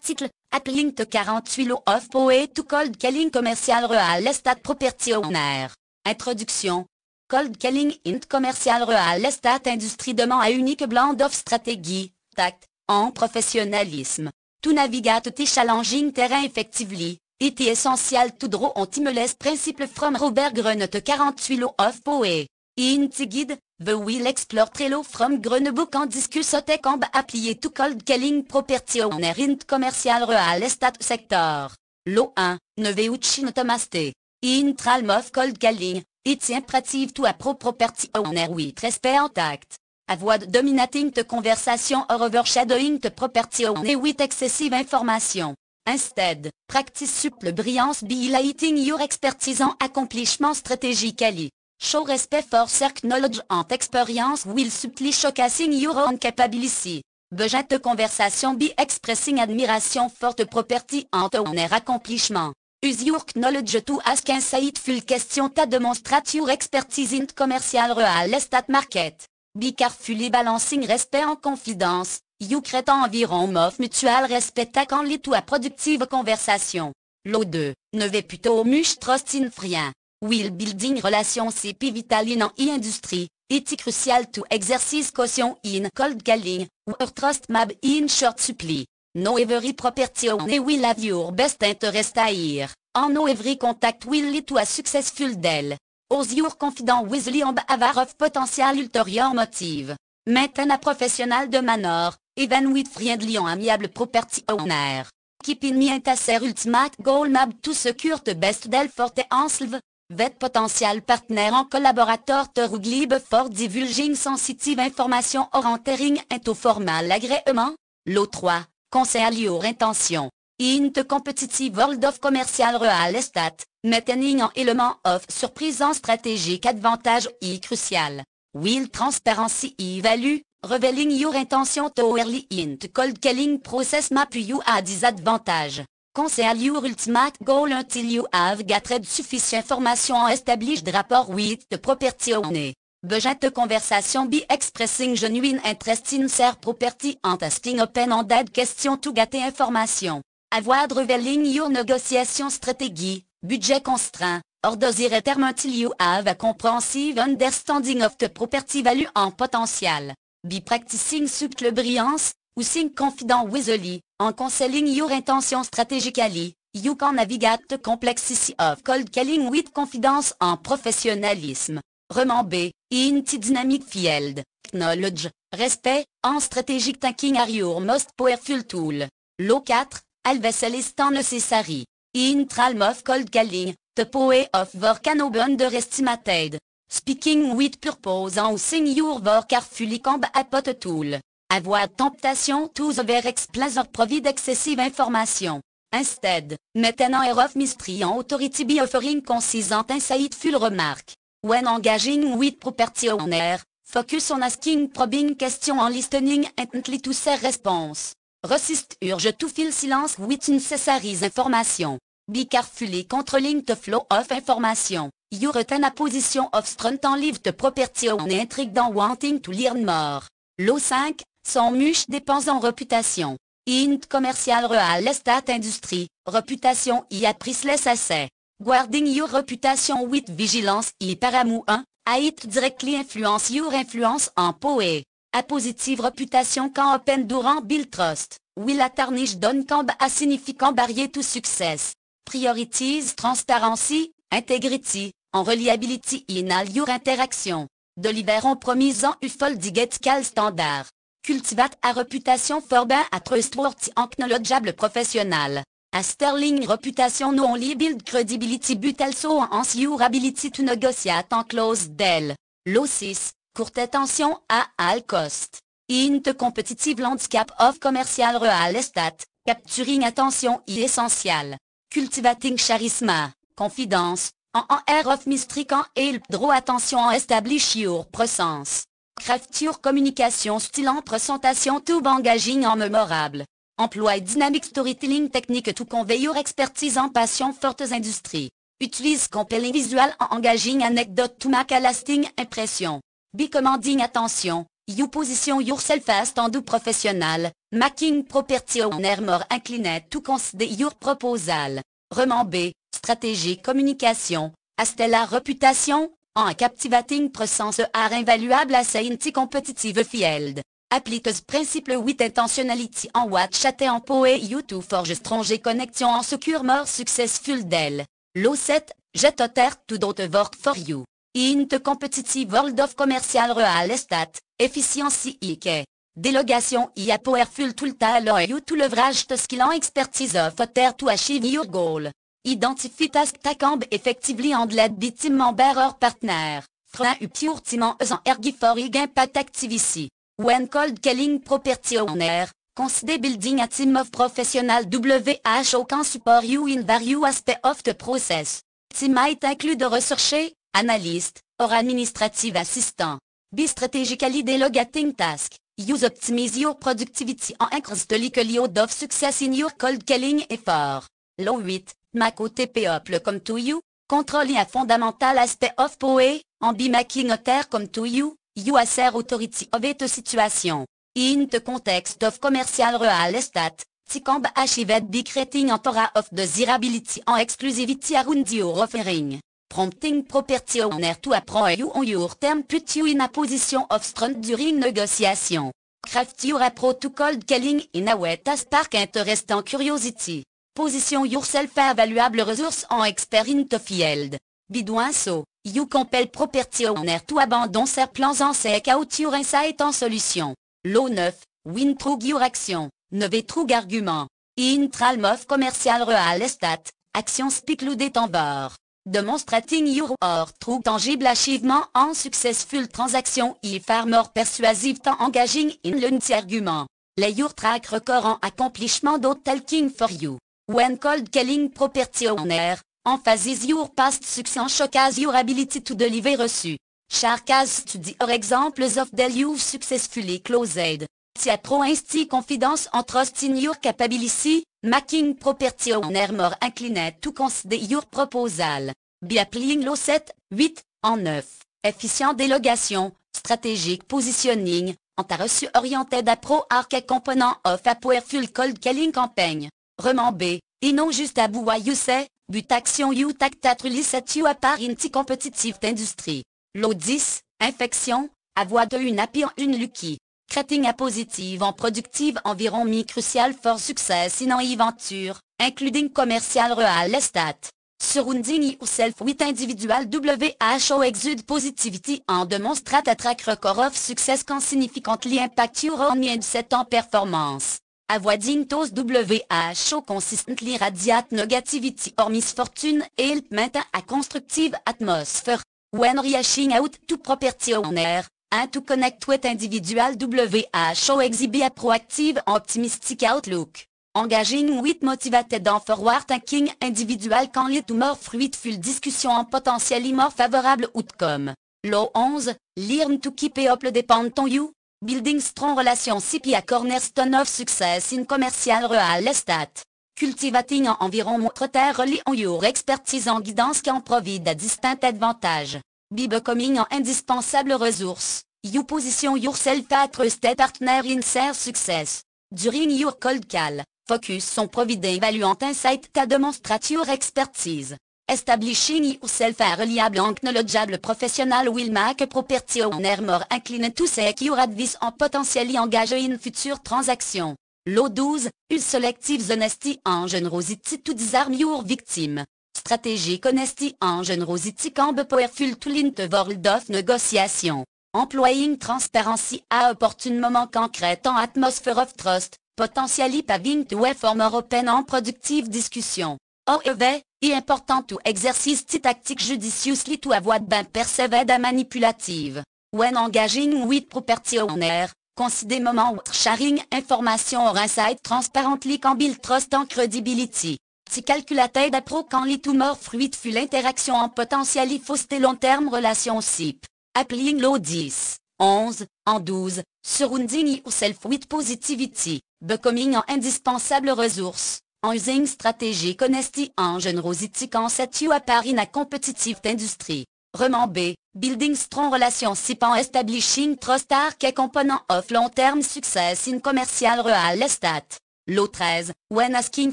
Title, Appling to 48 Law of Poe to Cold Calling Commercial Real Estate Property Owner. Introduction. Cold Calling int Commercial Real Estate Industrie demande à unique blend of stratégie, tact, en professionnalisme. To navigate the challenging terrain effectively, it essential to draw on timeless principle from Robert Greene to 48 Law of Poe. In the guide, the will explore Trello from Greene book and discuss how tech and apply to cold calling property owner in commercial real estate sector. Law 1, Neveuchin Tomaste. In tralm of cold calling, it's imperative to approach property owner with respect and tact. Avoid dominating the conversation or overshadowing the property owner with excessive information. Instead, practice supple brilliance by highlighting your expertise and accomplishment strategically. Show respect for certain knowledge and experience while subtly showcasing your own capability. Budget de conversation by expressing admiration for the property and owner accomplishment. Use your knowledge to ask insightful questions to demonstrate your expertise in commercial real estate market. Be carefully balancing respect and confidence. You create an environment of mutual respect can lead to a productive conversation. Law 2, ne vais plutôt much trust in friend. Will building relations is vital in an industry, it's crucial to exercise caution in cold calling, where trust may be in short supply. No every property owner will have your best interest here, and no every contact will lead to a successful deal. Use your confidence wisely and aware of potential ulterior motive. Maintain a professional de manner, even with friendly and amiable property owner. Keep in mind as your ultimate goal may be to secure the best deal for the ensemble. Vet potential partner en collaborateur te ruglib for divulging sensitive information or entering into formal agrément. Law 3, conseil your intention. In the competitive world of commercial real estate, maintaining an element of surprise en strategic advantage is crucial. Will transparency value, revealing your intention to early in the cold calling process may put you at disadvantage. Conceal your ultimate goal until you have gathered sufficient information and established rapport with the property owner. Budget de conversation by expressing genuine interest in their property and asking open-ended questions to get information. Avoid revealing your negotiation strategy, budget constraint, or desired term until you have a comprehensive understanding of the property value and potential. Be practicing subtle brilliance, using confident wisely, en concealing your intention strategically, you can navigate the complexity of cold calling with confidence and professionalism. Remember, in the dynamic field, knowledge, respect, and strategic thinking are your most powerful tool. Law 4, always list necessary. In tralm of cold calling, the power of work can be underestimated. Speaking with purpose and using your work carefully can be a pot tool. Avoid temptation to over-explain or provide excessive information. Instead, maintain an air of mystery and authority by offering concise and insightful remarks. When engaging with property owner, focus on asking probing questions and listening intently to their response. Resist urge to fill silence with necessary information. Be carefully controlling the flow of information. You retain a position of strength and leave the property owner intrigued and wanting to learn more. Law 5, sans much dépend en réputation. In commercial real estate industry, reputation is a priceless asset. Guarding your reputation with vigilance is paramount. It directly influence your influence en POE. A positive reputation can open door and build trust. Will a tarnish don can be a significant barrier to success. Priorities transparency, integrity, and reliability in all your interaction. Deliver en promisant uffold ethical standard. Cultivate a reputation for being a trustworthy and knowledgeable professional. A sterling reputation not only build credibility but also enhance your ability to negotiate and close deal. Law 6, courte attention à all cost. In the competitive landscape of commercial real estate, capturing attention is essential. Cultivating charisma, confidence, and an air of mystery can help draw attention and establish your presence. Craft your communication style en présentation to be engaging and memorable. Emploie dynamic storytelling technique to convey your expertise and passion for the industry. Utilise compelling visual and engaging anecdote to make a lasting impression. Be commanding attention. You position yourself as stand-up professional, Making property owner more inclined to consider your proposal. Roman B. Stratégie communication. Astella réputation. En captivating presence are invaluable as a competitive field. Appliques principle with intentionality en what chat en poe you to forge strong connection en secure more successful del. Law 7. Jet otter to don't work for you. In the competitive world of commercial real estate, efficiency IK. Délégation a powerful tool to allow you to leverage the skill and expertise of otter to achieve your goal. Identify task takemb effectively and lead by team member or partner. Frein pure team en ergi for impact activity. When cold calling property owner, consider building a team of professional who can support you in various aspects of the process. Team might include a researcher, analyst, or administrative assistant. Be strategically delegating task. Use optimize your productivity and increase the likelihood of success in your cold calling effort. Law 8. Mako TP come to you. Controlling a fundamental aspect of POE, and be making a terre come to you. You assert authority of the situation. In the context of commercial real estate, Ticamb achieved be creating an aura of desirability and exclusivity around your offering. Prompting property owner to approve you on your term put you in a position of strength during negotiation. Craft your approach to cold calling in a way to spark interest and curiosity. Position yourself a valuable resource en expert in the field. Bidouin so, you compel property owner to abandon ses plans en seek out your insight en solution. Law 9. Win through your action. 9 true argument. In tralm of commercial real estate, action speak louded en var. Demonstrating your or true tangible achievement en successful transaction if far more persuasive than engaging in l'unity argument. Lay your track record en accomplishment don't talking for you. When cold calling property owner, emphasize your past success showcase your ability to deliver reçu. Sharkas study or examples of that you've successfully closed. Tiatro insti confidence and trust in your capability, making property owner more inclined to consider your proposal. By applying law 7, 8, en 9. Efficient délégation, strategic positioning, en ta reçu oriented appro arc component of a powerful cold calling campaign. Roman B. Et non juste à bout you say, but action you tactatruly set you apart in the competitive industry. Law 10, infection, à voix de une happy en une lucky. Creating a positive en productive environ crucial for success in an aventure, including commercial real estate. Surrounding yourself with individual who exude positivity and demonstrate a track record of success can significantly impact your own mindset en performance. Avoiding those who consistently radiate negativity or misfortune help maintain a constructive atmosphere. When reaching out to property owner, and to connect with individual who exhibit a proactive and optimistic outlook. Engaging with motivated and forward-thinking individual can lead to more fruitful discussion and potentially more favorable outcome. Law 11, learn to keep up depend on you. Building strong relationships a cornerstone of success in commercial real estate. Cultivating en environnement terre rely on your expertise en guidance can provide a distinct advantage. Be becoming an indispensable resource. You position yourself a trusted partner in their success. During your cold call, focus on providing valuant insight to demonstrate your expertise. Establishing yourself a reliable and knowledgeable professional will make a property owner more inclined to seek your advice and potentially engage in future transactions. Law 12, use selective honesty and generosity to disarm your victim. Strategic honesty and generosity can be powerful tool in the world of negotiation. Employing transparency à opportun moment can create an atmosphere of trust, potentially paving the way for more open and productive discussion. However, it's important to exercise the tactic judiciously to avoid being perceived as manipulative. When engaging with property owner, consider moment where sharing information or insight transparently can build trust and credibility. The calculated approach can lead to more fruitful interaction and potentially foster long-term relationship. Applying law 10, 11, en 12, surrounding yourself with positivity, becoming an indispensable resource. Using strategic honesty and generosity can set you apart in a competitive industry. Roman B. Building strong relationship and establishing trust are key component of long-term success in commercial real estate. Law 13, when asking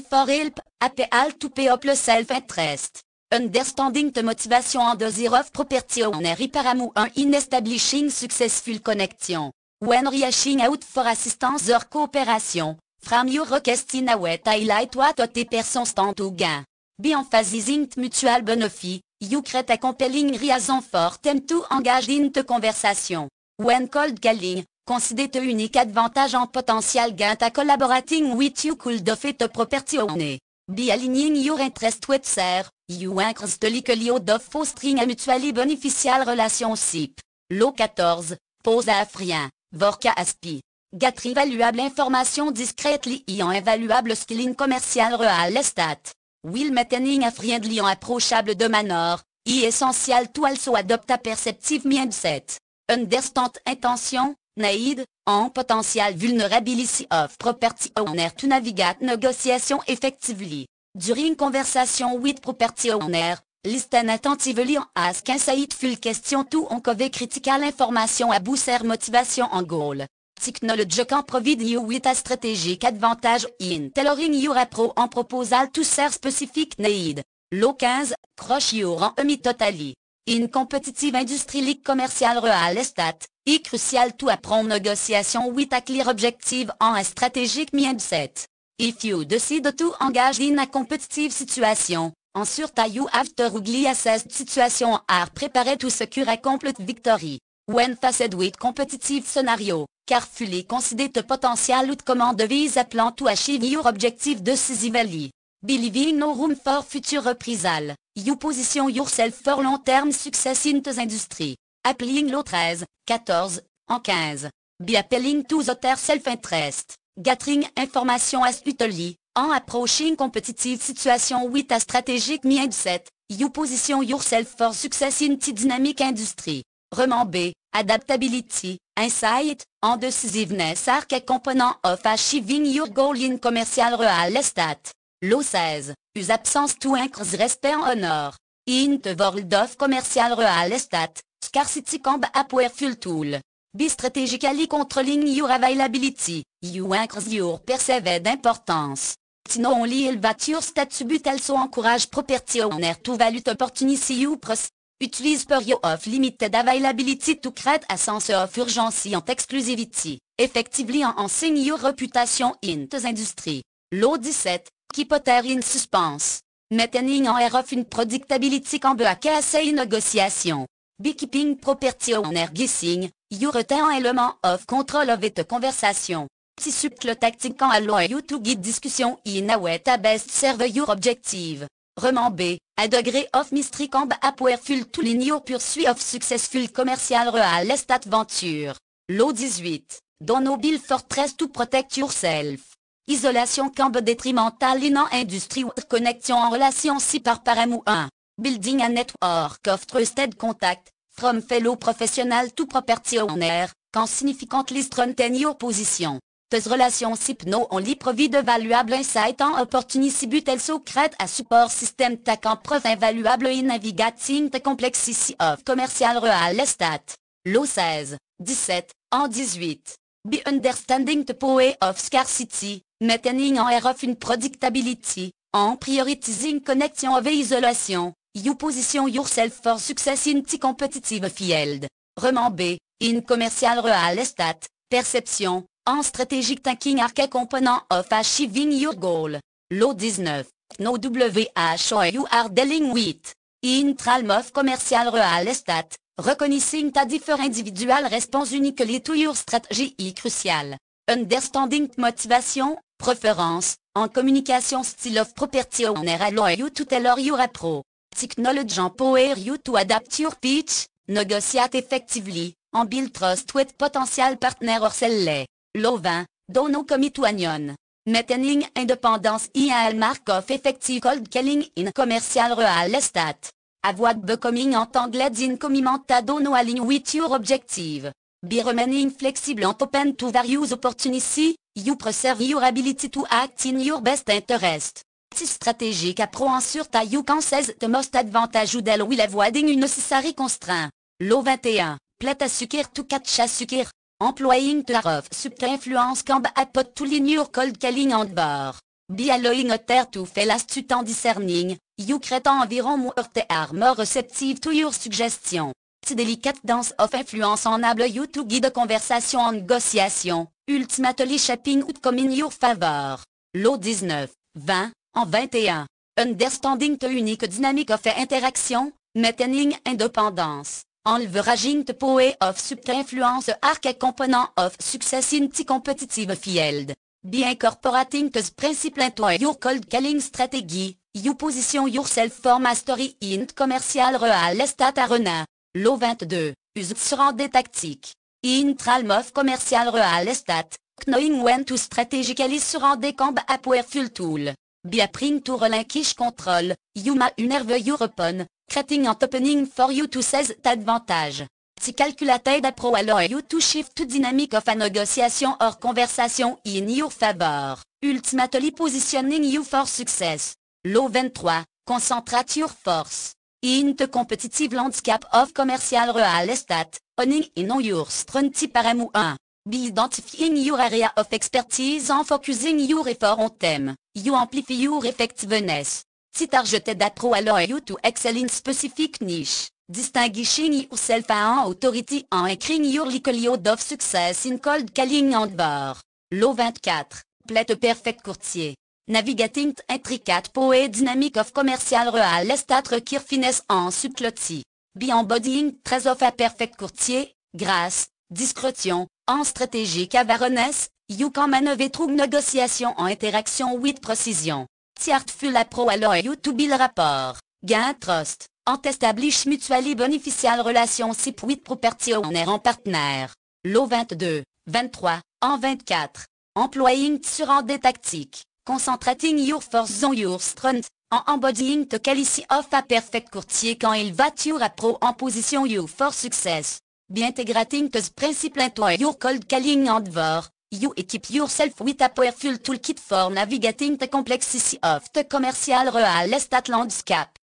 for help, appeal to pay up self-interest. Understanding the motivation and desire of property owner paramu in establishing successful connection. When reaching out for assistance or cooperation, from your request in a way to highlight what the person stand to gain. Be emphasizing the mutual benefit, you create a compelling reason for them to engage in the conversation. When cold calling, consider the unique advantage and potential gain to collaborating with you could affect the property owner. Be aligning your interest with their, you increase the likelihood of fostering a mutually beneficial relationship. Law 14, pose à rien, vorka aspi. Get valuable information discreetly and invaluable skill in commercial real estate. Will maintaining a friendly and approachable de manner, essential to also adopt a perceptive mindset. Understand intention, need, and potential vulnerability of property owner to navigate negotiation effectively. During conversation with property owner, listen attentively and ask insightful question to uncover critical information à boost their motivation and goal. Technology can provide you with a strategic advantage in tailoring your approach and proposal to their specific need. Law 15, crush your enemy totally. In competitive industry like commercial real estate, it's crucial to apprendre negotiation with a clear objective and a strategic mindset. If you decide to engage in a competitive situation, ensure that you have thoroughly assessed situation and are prepared to secure a complete victory. When faced with competitive scenario, carefully consider the potential outcome and devise a plan to achieve your objective decisively. Believing no room for future reprisal, you position yourself for long-term success in the industry. Applying law 13, 14, and 15. Be appealing to the self-interest. Gathering information astutely, and approaching competitive situation with a strategic mindset, you position yourself for success in the dynamic industry. Remember, adaptability, insight, and decisiveness are key components of achieving your goal in commercial real estate. Law 16, use absence to increase respect and honor. In the world of commercial real estate, scarcity can be a powerful tool. Be strategically controlling your availability, you increase your perceived importance. Not only elevate your status but also encourage property owner to value the opportunity you possess. Utilize period of limited availability to create a sense of urgency and exclusivity, effectively enhancing your reputation in the industry. Law 17, keep other in suspense. Maintaining an air of unpredictability can be a case in negotiation. Be keeping property owner guessing, you retain an element of control over the conversation. This subtle tactic can allow you to guide discussion in a way that best serve your objective. Remember, a degree of mystery can be a powerful tool in your pursuit of successful commercial real estate venture. Law 18, don't no build fortress to protect yourself. Isolation can be detrimental in an industry where connection en relationship par paramu 1. Building a network of trusted contact, from fellow professional to property owner, can significantly strengthen your position. This relationship not only provide valuable insight and opportunity but also create a support system that can prove invaluable in navigating the complexity of commercial real estate. Law 16, 17, and 18. Be understanding the power of scarcity, maintaining an air of unpredictability, and prioritizing connection over isolation. You position yourself for success in the competitive field. Remember, in commercial real estate, perception, and strategic thinking are key components of achieving your goal. Law 19, no WH you are dealing with. In realm of commercial real estate, recognizing that different individual response uniquely to your strategy is crucial. Understanding motivation, preference, and communication style of property owner allow you to tailor your approach. Technology empower you to adapt your pitch, negotiate effectively, and build trust with potential partner or seller. Law 20, don't no commit to onion. Maintaining independence is a hallmark of effective cold calling in commercial real estate. Avoid becoming entangled in commitment that don't align with your objective. Be remaining flexible and open to various opportunities, you preserve your ability to act in your best interest. This strategic approach ensure that you can seize the most advantage while avoiding unnecessary constraints. Lot 21. Plate à sukir to catch à sukir. Employing to of subte influence camb apot to lignure cold calling and bar. Be allowing otter to fellas tu temps discerning. You crétant environ muerte armor receptive to your suggestion. Si délicate danse of influence en able you to guide conversation en négociation. Ultimately shaping out comme in your favor. Lot 19. 20. En 21. Understanding to unique dynamique of interaction. Maintaining indépendance. Enleveraging the power of subtle influence arc a component of success in the competitive field. Be incorporating the principle into your cold calling strategy. You position yourself for mastery in commercial real estate arena. Lot 22. Use sur des tactiques. In tralm of commercial real estate. Knowing when to strategically sur des camb a powerful tool. Be applying to relinquish control. You ma unerve your upon. Creating and opening for you to seize advantage. Si calculated appro allow you to shift to dynamic of a negotiation or conversation in your favor. Ultimately positioning you for success. Lot 23. Concentrate your force. In the competitive landscape of commercial real estate. Owning in on your strength paramu 1. Be identifying your area of expertise and focusing your effort on them. You amplify your effectiveness. Si targeted appro allow you to excel in specific niche. Distinguishing yourself and authority en increasing your likelihood of success in cold calling and bar. Lot 24. Plate perfect courtier. Navigating intricate poe dynamic of commercial real estate require finesse en subtlety. Be embodying traits of a perfect courtier, grâce, discrétion, en stratégique awareness, you can maneuver through négociation en interaction with precision. The artful appro allow you to build rapport, gain trust, and establish mutually beneficial relationship with property owner en partenaire. Lot 22, 23, en 24. Employing sur des tactiques. Concentrating your force on your strength, en embodying the quality of a perfect courtier quand il va your appro en position you for success. Be integrating the principle into your cold calling and var. You equip yourself with a powerful toolkit for navigating the complexity of the commercial real estate landscape.